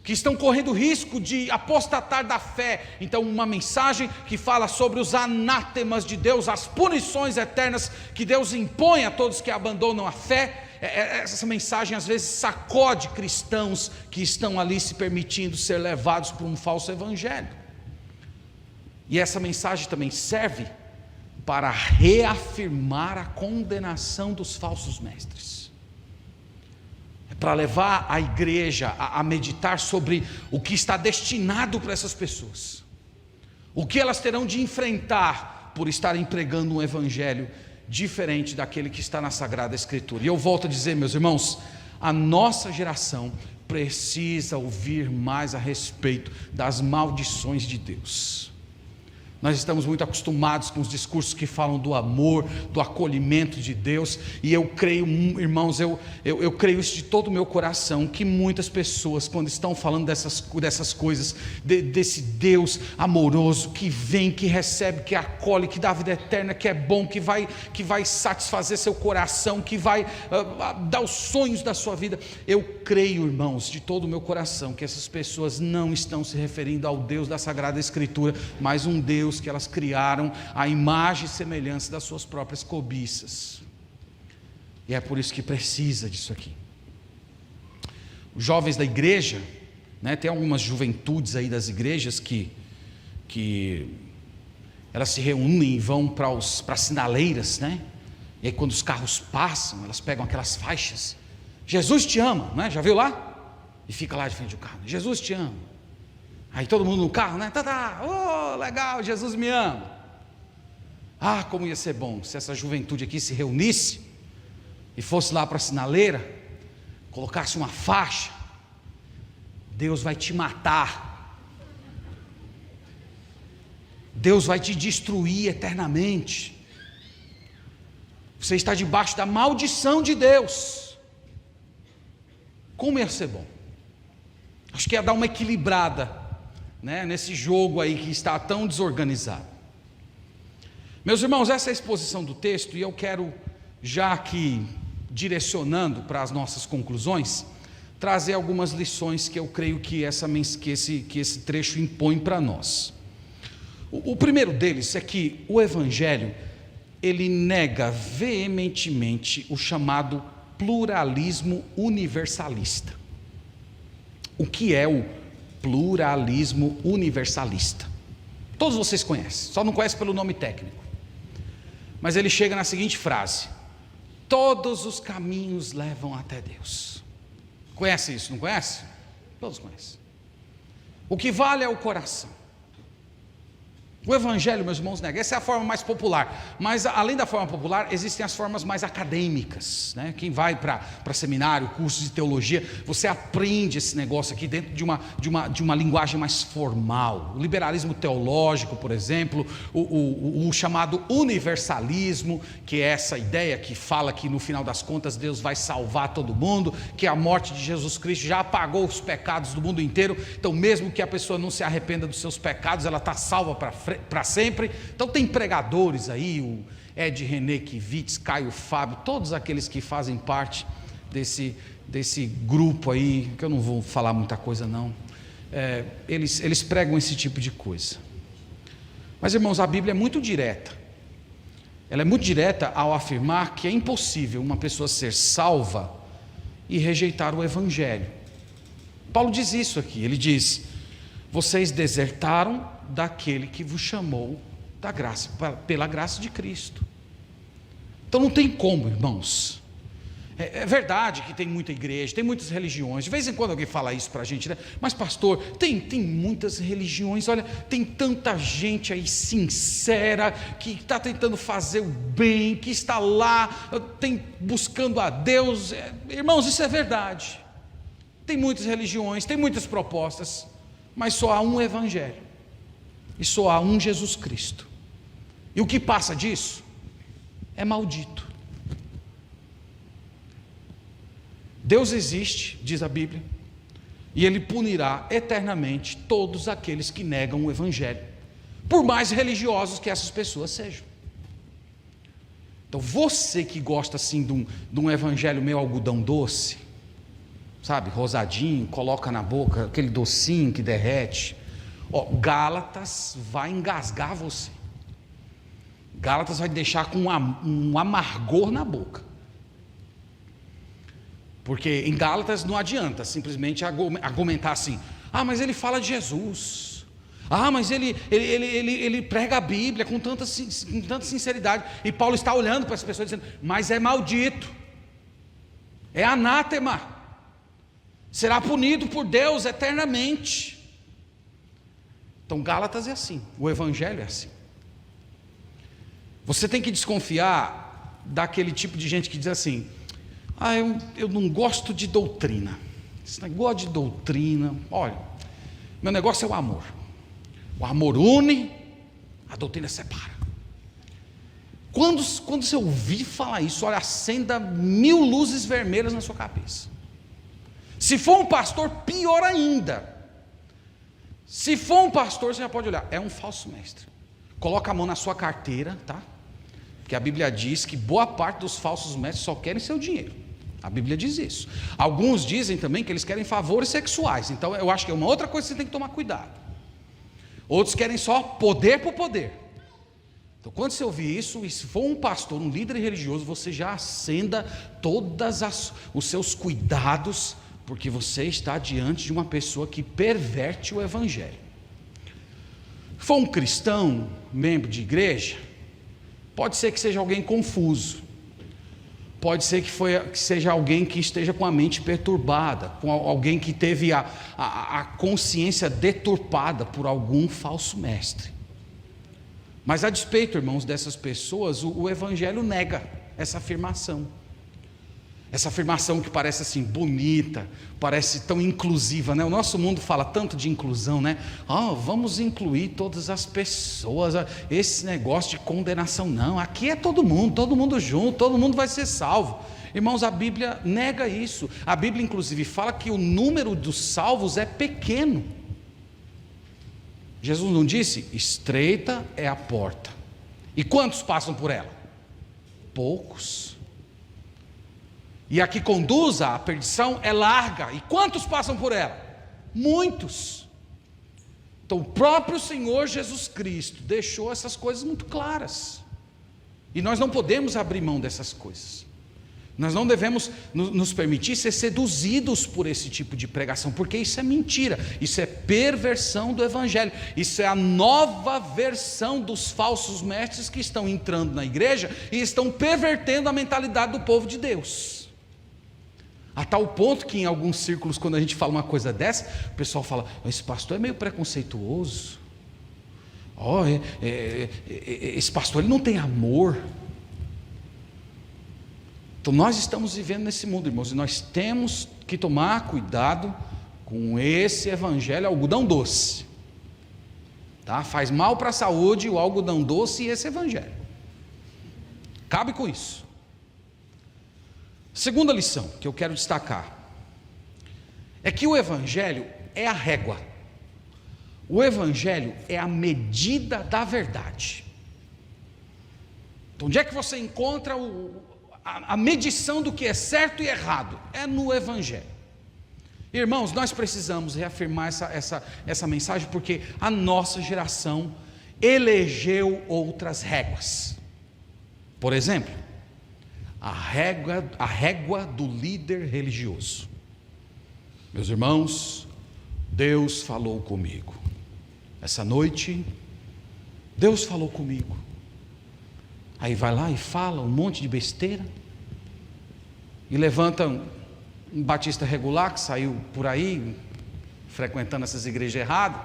que estão correndo risco de apostatar da fé. Então uma mensagem que fala sobre os anátemas de Deus, as punições eternas que Deus impõe a todos que abandonam a fé. Essa mensagem às vezes sacode cristãos que estão ali se permitindo ser levados por um falso evangelho. E essa mensagem também serve para reafirmar a condenação dos falsos mestres, para levar a igreja a meditar sobre o que está destinado para essas pessoas, o que elas terão de enfrentar por estarem pregando um evangelho diferente daquele que está na Sagrada Escritura. E eu volto a dizer, meus irmãos, a nossa geração precisa ouvir mais a respeito das maldições de Deus. Nós estamos muito acostumados com os discursos que falam do amor, do acolhimento de Deus, e eu creio, irmãos, eu creio isso de todo o meu coração, que muitas pessoas, quando estão falando dessas coisas, desse Deus amoroso, que vem, que recebe, que acolhe, que dá vida eterna, que é bom, que vai satisfazer seu coração, que vai dar os sonhos da sua vida, eu creio, irmãos, de todo o meu coração, que essas pessoas não estão se referindo ao Deus da Sagrada Escritura, mas um Deus que elas criaram à imagem e semelhança das suas próprias cobiças. E é por isso que precisa disso aqui. Os jovens da igreja, tem algumas juventudes aí das igrejas que elas se reúnem e vão para as sinaleiras, e aí quando os carros passam, elas pegam aquelas faixas, Jesus te ama, já viu lá? E fica lá de frente do carro, Jesus te ama. Aí todo mundo no carro, legal, Jesus me ama. Como ia ser bom se essa juventude aqui se reunisse e fosse lá para a sinaleira, colocasse uma faixa: Deus vai te matar, Deus vai te destruir eternamente, você está debaixo da maldição de Deus. Como ia ser bom? Acho que ia dar uma equilibrada, nesse jogo aí que está tão desorganizado. Meus irmãos, essa é a exposição do texto, e eu quero, já aqui direcionando para as nossas conclusões, trazer algumas lições que eu creio que esse trecho impõe para nós. O primeiro deles é que o Evangelho, ele nega veementemente o chamado pluralismo universalista. O que é o pluralismo universalista? Todos vocês conhecem, só não conhecem pelo nome técnico. Mas ele chega na seguinte frase: todos os caminhos levam até Deus. Conhece isso, não conhece? Todos conhecem. O que vale é o coração. O evangelho, meus irmãos, nega. Essa é a forma mais popular. Mas além da forma popular, existem as formas mais acadêmicas, né? Quem vai para seminário, cursos de teologia, você aprende esse negócio aqui dentro de uma linguagem mais formal. O liberalismo teológico, por exemplo, o chamado universalismo, que é essa ideia que fala que no final das contas Deus vai salvar todo mundo, que a morte de Jesus Cristo já apagou os pecados do mundo inteiro, então mesmo que a pessoa não se arrependa dos seus pecados, ela está salva para sempre. Então tem pregadores aí, o Ed René Kivitz, Caio Fábio, todos aqueles que fazem parte desse grupo aí, que eu não vou falar muita coisa não, eles pregam esse tipo de coisa. Mas irmãos, a Bíblia é muito direta. Ela é muito direta ao afirmar que é impossível uma pessoa ser salva e rejeitar o evangelho. Paulo diz isso aqui, ele diz: vocês desertaram daquele que vos chamou da graça, pela graça de Cristo. Então não tem como, irmãos. É verdade que tem muita igreja, tem muitas religiões, de vez em quando alguém fala isso para a gente, né? Mas pastor, tem muitas religiões, olha, tem tanta gente aí sincera, que está tentando fazer o bem, que está lá, buscando a Deus. Irmãos, isso é verdade. Tem muitas religiões, tem muitas propostas, mas só há um evangelho, e só há um Jesus Cristo, e o que passa disso é maldito. Deus existe, diz a Bíblia, e Ele punirá eternamente todos aqueles que negam o evangelho, por mais religiosos que essas pessoas sejam. Então você que gosta assim de um evangelho meio algodão doce, sabe, rosadinho, coloca na boca aquele docinho que derrete, Gálatas vai engasgar você. Gálatas vai deixar com um amargor na boca. Porque em Gálatas não adianta simplesmente argumentar assim: mas ele fala de Jesus, mas ele prega a Bíblia com tanta sinceridade, e Paulo está olhando para as pessoas dizendo: mas é maldito, é anátema, será punido por Deus eternamente. Então Gálatas é assim, o evangelho é assim. Você tem que desconfiar daquele tipo de gente que diz assim: eu não gosto de doutrina, esse negócio de doutrina, olha, meu negócio é o amor une, a doutrina separa. Quando você ouvir falar isso, olha, acenda 1000 luzes vermelhas na sua cabeça. Se for um pastor, pior ainda. Se for um pastor, você já pode olhar, é um falso mestre. Coloca a mão na sua carteira, tá? Porque a Bíblia diz que boa parte dos falsos mestres só querem seu dinheiro. A Bíblia diz isso. Alguns dizem também que eles querem favores sexuais. Então eu acho que é uma outra coisa que você tem que tomar cuidado. Outros querem só poder por poder. Então quando você ouvir isso, e se for um pastor, um líder religioso, você já acenda todos os seus cuidados, porque você está diante de uma pessoa que perverte o evangelho. Se for um cristão, membro de igreja, pode ser que seja alguém confuso. Pode ser que seja alguém que esteja com a mente perturbada, com alguém que teve a consciência deturpada por algum falso mestre. Mas a despeito, irmãos, dessas pessoas, o evangelho nega essa afirmação. Essa afirmação que parece assim bonita, parece tão inclusiva, né? O nosso mundo fala tanto de inclusão, né? Vamos incluir todas as pessoas, esse negócio de condenação não, aqui é todo mundo junto, todo mundo vai ser salvo. Irmãos, a Bíblia nega isso. A Bíblia inclusive fala que o número dos salvos é pequeno. Jesus não disse: estreita é a porta, e quantos passam por ela? Poucos. E a que conduz à perdição é larga, e quantos passam por ela? Muitos. Então o próprio Senhor Jesus Cristo deixou essas coisas muito claras, e nós não podemos abrir mão dessas coisas. Nós não devemos nos permitir ser seduzidos por esse tipo de pregação, porque isso é mentira, isso é perversão do evangelho, isso é a nova versão dos falsos mestres que estão entrando na igreja e estão pervertendo a mentalidade do povo de Deus. A tal ponto que em alguns círculos, quando a gente fala uma coisa dessa, o pessoal fala: esse pastor é meio preconceituoso, Esse pastor ele não tem amor. Então nós estamos vivendo nesse mundo, irmãos, e nós temos que tomar cuidado com esse evangelho algodão doce, tá? Faz mal para a saúde o algodão doce e esse evangelho. Cabe com isso. Segunda lição que eu quero destacar é que o evangelho é a régua. O evangelho é a medida da verdade. Então, onde é que você encontra a medição do que é certo e errado? É no evangelho. Irmãos, nós precisamos reafirmar essa mensagem, porque a nossa geração elegeu outras réguas. Por exemplo, a régua do líder religioso. Meus irmãos, Deus falou comigo. Essa noite, Deus falou comigo. Aí vai lá e fala um monte de besteira, e levanta um batista regular que saiu por aí, frequentando essas igrejas erradas.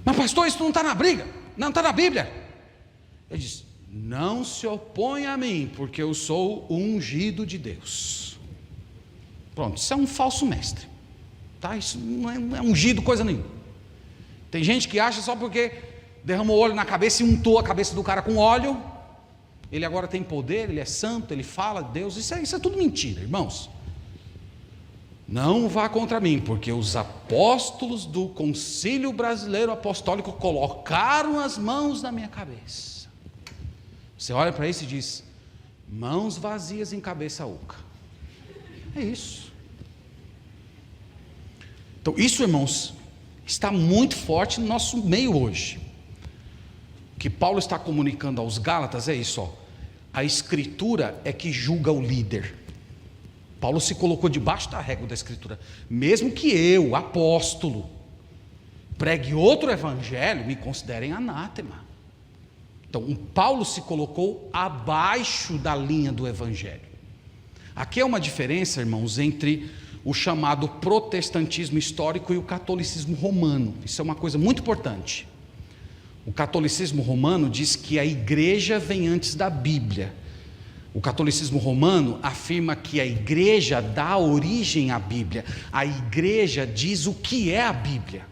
Mas pastor, isso não está na briga, não está na Bíblia. Ele diz: não se oponha a mim, porque eu sou o ungido de Deus. Pronto, isso é um falso mestre, tá? Isso não é ungido coisa nenhuma. Tem gente que acha só porque derramou óleo na cabeça e untou a cabeça do cara com óleo, ele agora tem poder, ele é santo, ele fala de Deus. Isso é tudo mentira, irmãos. Não vá contra mim, porque os apóstolos do Concílio Brasileiro Apostólico colocaram as mãos na minha cabeça. Você olha para isso e diz: mãos vazias em cabeça oca. É isso. Então isso, irmãos, está muito forte no nosso meio hoje. O que Paulo está comunicando aos Gálatas é isso, ó. A Escritura é que julga o líder. Paulo se colocou debaixo da régua da Escritura. Mesmo que eu, apóstolo, pregue outro evangelho, me considerem anátema. Então, Paulo se colocou abaixo da linha do evangelho. Aqui é uma diferença, irmãos, entre o chamado protestantismo histórico e o catolicismo romano. Isso é uma coisa muito importante. O catolicismo romano diz que a igreja vem antes da Bíblia. O catolicismo romano afirma que a igreja dá origem à Bíblia. A igreja diz o que é a Bíblia.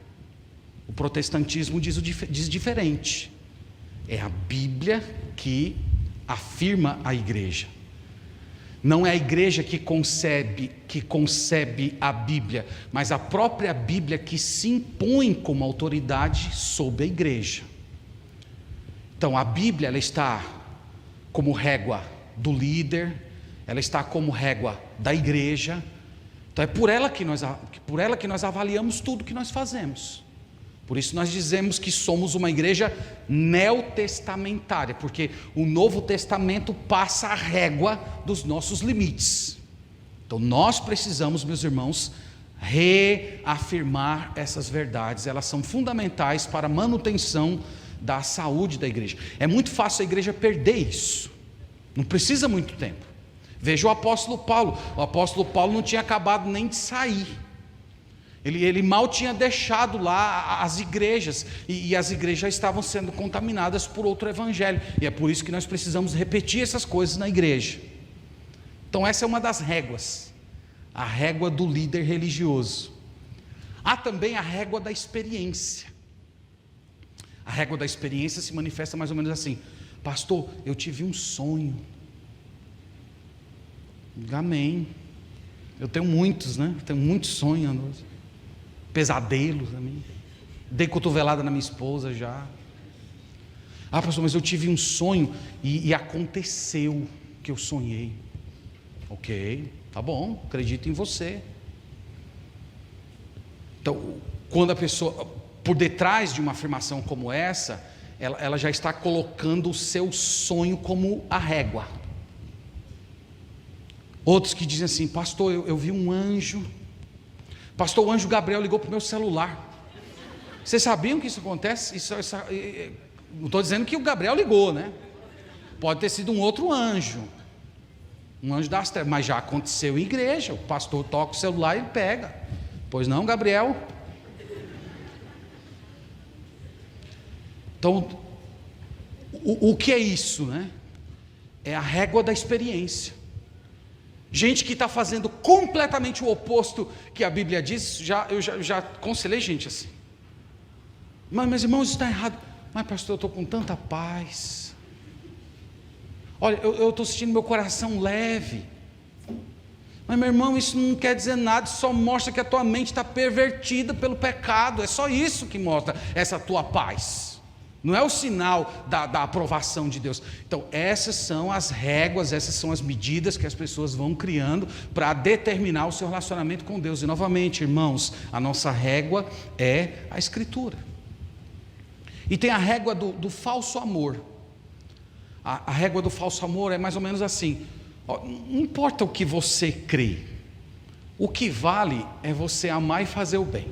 O protestantismo diz diferente. É a Bíblia que afirma a igreja. Não é a igreja que concebe a Bíblia, mas a própria Bíblia que se impõe como autoridade sobre a igreja. Então a Bíblia, ela está como régua do líder, ela está como régua da igreja. Então é por ela que nós avaliamos tudo que nós fazemos. Por isso nós dizemos que somos uma igreja neotestamentária, porque o Novo Testamento passa a régua dos nossos limites. Então nós precisamos, meus irmãos, reafirmar essas verdades. Elas são fundamentais para a manutenção da saúde da igreja. É muito fácil a igreja perder isso, não precisa muito tempo. Veja o apóstolo Paulo. O apóstolo Paulo não tinha acabado nem de sair. Ele mal tinha deixado lá as igrejas, e as igrejas já estavam sendo contaminadas por outro evangelho, e é por isso que nós precisamos repetir essas coisas na igreja. Então essa é uma das réguas, a régua do líder religioso. Há também a régua da experiência. A régua da experiência se manifesta mais ou menos assim: pastor, eu tive um sonho. Amém. Eu tenho muitos, né? Eu tenho muitos sonhos, pesadelos também. Dei cotovelada na minha esposa já. Ah, pastor, mas eu tive um sonho e aconteceu que eu sonhei. Ok, tá bom, acredito em você. Então, quando a pessoa, por detrás de uma afirmação como essa, ela já está colocando o seu sonho como a régua. Outros que dizem assim: pastor, eu vi um anjo. Pastor, o anjo Gabriel ligou para o meu celular. Vocês sabiam que isso acontece? Não estou dizendo que o Gabriel ligou, né? Pode ter sido um outro anjo, um anjo das trevas, mas já aconteceu em igreja. O pastor toca o celular e ele pega. Pois não, Gabriel? Então, o que é isso, né? É a régua da experiência. Gente que está fazendo completamente o oposto que a Bíblia diz. Eu já aconselhei gente assim. Mas irmãos, isso está errado. Mas pastor, eu estou com tanta paz. Olha, eu estou sentindo meu coração leve. Mas meu irmão, isso não quer dizer nada. Isso só mostra que a tua mente está pervertida pelo pecado. É só isso que mostra essa tua paz. Não é o sinal da aprovação de Deus. Então, essas são as réguas, essas são as medidas que as pessoas vão criando para determinar o seu relacionamento com Deus. E novamente, irmãos, a nossa régua é a Escritura. E tem a régua do falso amor. A régua do falso amor é mais ou menos assim: não importa o que você crê, o que vale é você amar e fazer o bem.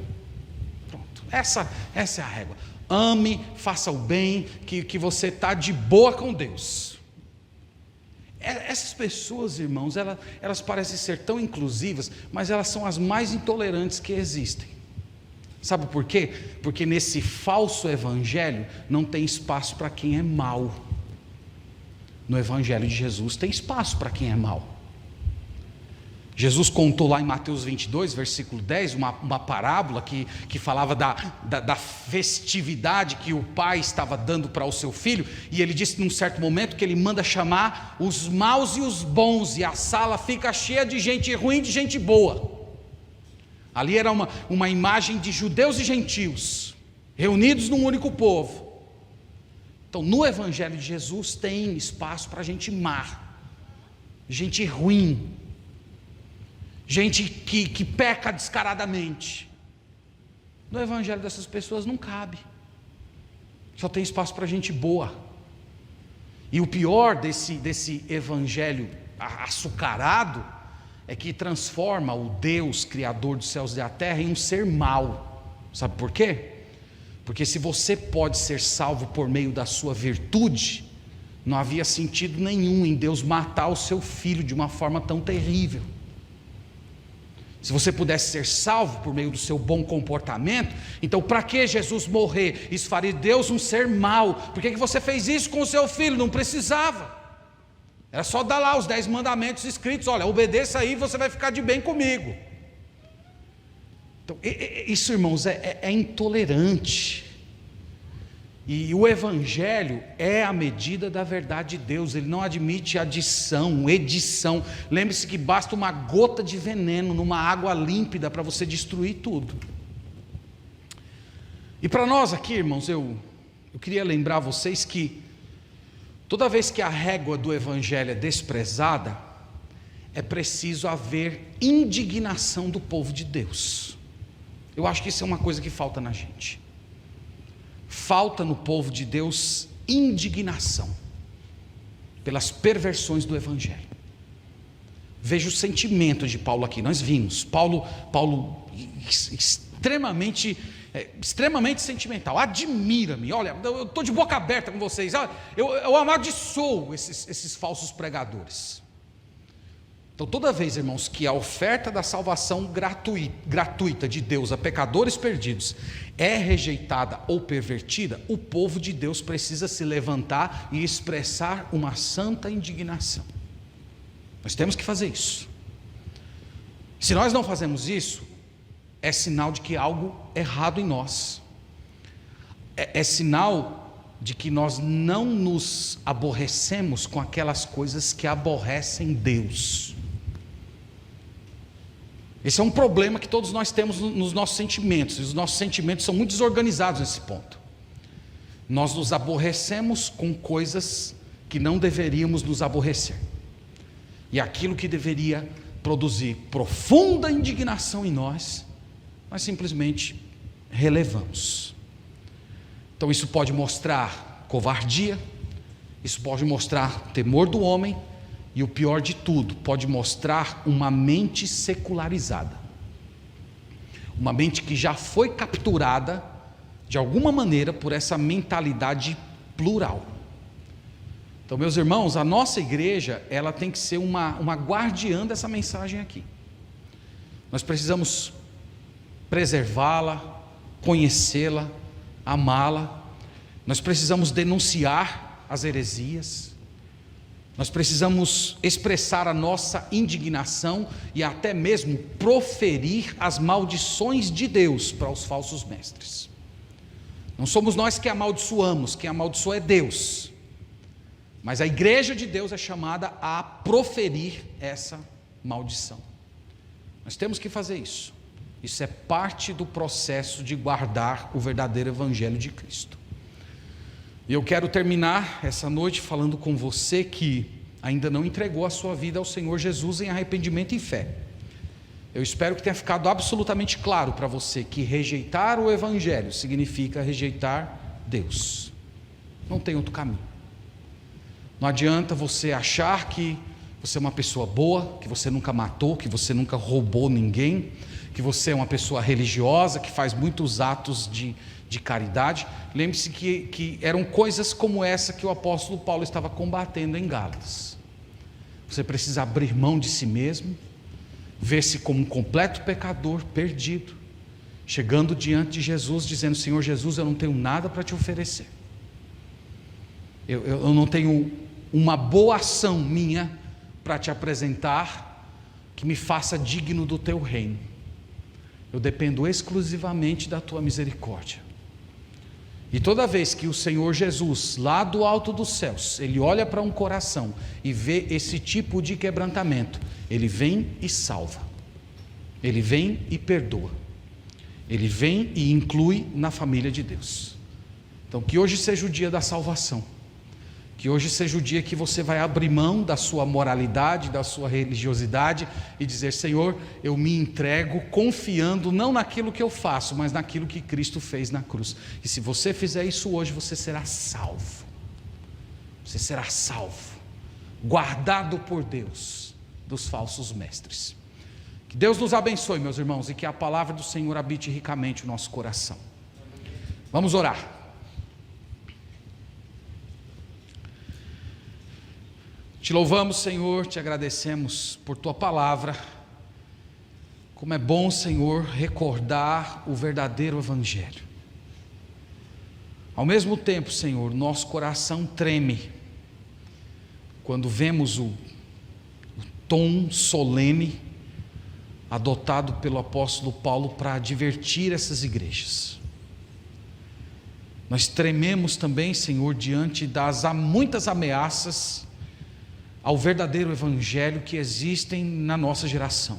Pronto, essa é a régua. Ame, faça o bem, que você está de boa com Deus. Essas pessoas, irmãos, elas parecem ser tão inclusivas, mas elas são as mais intolerantes que existem. Sabe por quê? Porque nesse falso evangelho não tem espaço para quem é mau. No evangelho de Jesus tem espaço para quem é mau. Jesus contou lá em Mateus 22, versículo 10, uma parábola que falava da festividade que o pai estava dando para o seu filho, e ele disse num certo momento que ele manda chamar os maus e os bons, e a sala fica cheia de gente ruim e de gente boa. Ali era uma imagem de judeus e gentios, reunidos num único povo. Então no evangelho de Jesus tem espaço para gente má, gente ruim, gente que peca descaradamente. No evangelho dessas pessoas não cabe. Só tem espaço para gente boa. E o pior desse evangelho açucarado é que transforma o Deus criador dos céus e da terra em um ser mau. Sabe por quê? Porque se você pode ser salvo por meio da sua virtude, não havia sentido nenhum em Deus matar o seu filho de uma forma tão terrível. Se você pudesse ser salvo por meio do seu bom comportamento, então para que Jesus morrer? Isso faria Deus um ser mau. Por que você fez isso com o seu filho? Não precisava. Era só dar lá os 10 mandamentos escritos: olha, obedeça aí, você vai ficar de bem comigo. Então, isso, irmãos, é intolerante. E o evangelho é a medida da verdade de Deus. Ele não admite adição, edição. Lembre-se que basta uma gota de veneno numa água límpida para você destruir tudo. E para nós aqui, irmãos, eu queria lembrar vocês que toda vez que a régua do evangelho é desprezada, é preciso haver indignação do povo de Deus. Eu acho que isso é uma coisa que falta na gente. Falta no povo de Deus indignação pelas perversões do evangelho. Veja o sentimento de Paulo aqui. Nós vimos Paulo extremamente sentimental. Admira-me, olha, eu estou de boca aberta com vocês. Eu amaldiçoo esses falsos pregadores. Então toda vez, irmãos, que a oferta da salvação gratuita de Deus a pecadores perdidos é rejeitada ou pervertida, o povo de Deus precisa se levantar e expressar uma santa indignação. Nós temos que fazer isso. Se nós não fazemos isso, é sinal de que algo errado em nós. É sinal de que nós não nos aborrecemos com aquelas coisas que aborrecem Deus. Esse é um problema que todos nós temos nos nossos sentimentos, e os nossos sentimentos são muito desorganizados nesse ponto. Nós nos aborrecemos com coisas que não deveríamos nos aborrecer, e aquilo que deveria produzir profunda indignação em nós simplesmente relevamos. Então isso pode mostrar covardia, isso pode mostrar temor do homem, e o pior de tudo, pode mostrar uma mente secularizada, uma mente que já foi capturada de alguma maneira por essa mentalidade plural. Então, meus irmãos, a nossa igreja, ela tem que ser uma guardiã dessa mensagem aqui. Nós precisamos preservá-la, conhecê-la, amá-la, Nós precisamos denunciar as heresias, nós precisamos expressar a nossa indignação e até mesmo proferir as maldições de Deus para os falsos mestres. Não somos nós que amaldiçoamos, quem amaldiçoa é Deus, mas a igreja de Deus é chamada a proferir essa maldição. Nós temos que fazer isso. Isso é parte do processo de guardar o verdadeiro evangelho de Cristo. E eu quero terminar essa noite falando com você que ainda não entregou a sua vida ao Senhor Jesus em arrependimento e fé. Eu espero que tenha ficado absolutamente claro para você que rejeitar o evangelho significa rejeitar Deus. Não tem outro caminho. Não adianta você achar que você é uma pessoa boa, que você nunca matou, que você nunca roubou ninguém, que você é uma pessoa religiosa, que faz muitos atos de caridade. Lembre-se que eram coisas como essa que o apóstolo Paulo estava combatendo em Gálatas. Você precisa abrir mão de si mesmo, ver-se como um completo pecador, perdido, chegando diante de Jesus, dizendo: Senhor Jesus, eu não tenho nada para te oferecer, eu não tenho uma boa ação minha para te apresentar, que me faça digno do teu reino. Eu dependo exclusivamente da tua misericórdia. E toda vez que o Senhor Jesus, lá do alto dos céus, Ele olha para um coração e vê esse tipo de quebrantamento, Ele vem e salva, Ele vem e perdoa, Ele vem e inclui na família de Deus. Então que hoje seja o dia da salvação, que hoje seja o dia que você vai abrir mão da sua moralidade, da sua religiosidade e dizer: Senhor, eu me entrego confiando não naquilo que eu faço, mas naquilo que Cristo fez na cruz. E se você fizer isso hoje, você será salvo. Você será salvo, guardado por Deus dos falsos mestres. Que Deus nos abençoe, meus irmãos, e que a palavra do Senhor habite ricamente o nosso coração. Vamos orar. Te louvamos, Senhor, te agradecemos por tua palavra. Como é bom, Senhor, recordar o verdadeiro evangelho. Ao mesmo tempo, Senhor, nosso coração treme quando vemos o tom solene adotado pelo apóstolo Paulo para advertir essas igrejas. Nós trememos também, Senhor, diante das muitas ameaças ao verdadeiro evangelho que existem na nossa geração.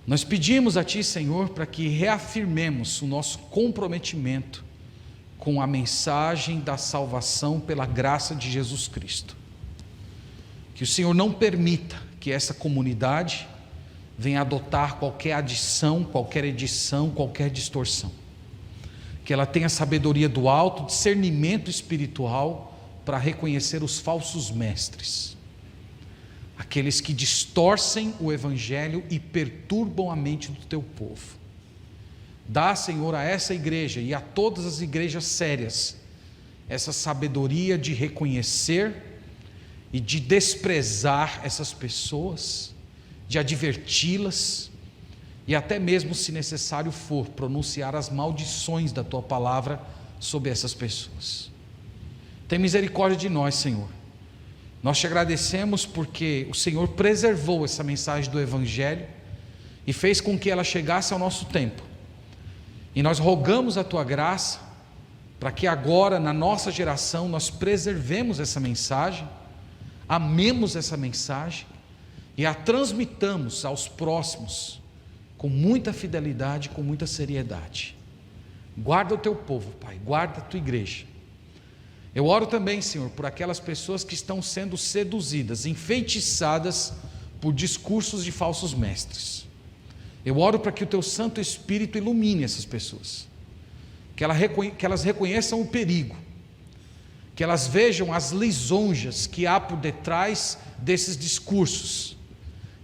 Nós pedimos a Ti, Senhor, para que reafirmemos o nosso comprometimento com a mensagem da salvação pela graça de Jesus Cristo. Que o Senhor não permita que essa comunidade venha adotar qualquer adição, qualquer edição, qualquer distorção. Que ela tenha sabedoria do alto, discernimento espiritual, para reconhecer os falsos mestres, aqueles que distorcem o evangelho e perturbam a mente do teu povo. Dá, Senhor, a essa igreja e a todas as igrejas sérias essa sabedoria de reconhecer e de desprezar essas pessoas, de adverti-las e até mesmo, se necessário for, pronunciar as maldições da tua palavra sobre essas pessoas. Tem misericórdia de nós, Senhor. Nós te agradecemos porque o Senhor preservou essa mensagem do evangelho e fez com que ela chegasse ao nosso tempo. E nós rogamos a tua graça para que agora, na nossa geração, nós preservemos essa mensagem, amemos essa mensagem e a transmitamos aos próximos com muita fidelidade, com muita seriedade. Guarda o teu povo, Pai, guarda a tua igreja. Eu oro também, Senhor, por aquelas pessoas que estão sendo seduzidas, enfeitiçadas por discursos de falsos mestres. Eu oro para que o teu Santo Espírito ilumine essas pessoas, que elas reconheçam o perigo, que elas vejam as lisonjas que há por detrás desses discursos,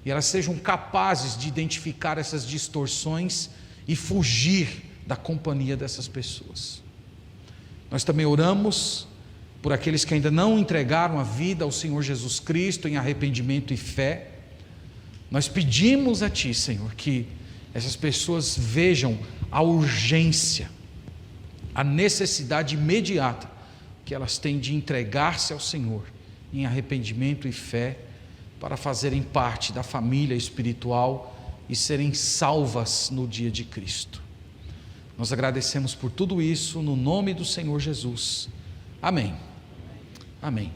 e elas sejam capazes de identificar essas distorções e fugir da companhia dessas pessoas. Nós também oramos por aqueles que ainda não entregaram a vida ao Senhor Jesus Cristo em arrependimento e fé. Nós pedimos a Ti, Senhor, que essas pessoas vejam a urgência a necessidade imediata que elas têm de entregar-se ao Senhor em arrependimento e fé, para fazerem parte da família espiritual e serem salvas no dia de Cristo. Nós agradecemos por tudo isso, no nome do Senhor Jesus. Amém. Amém.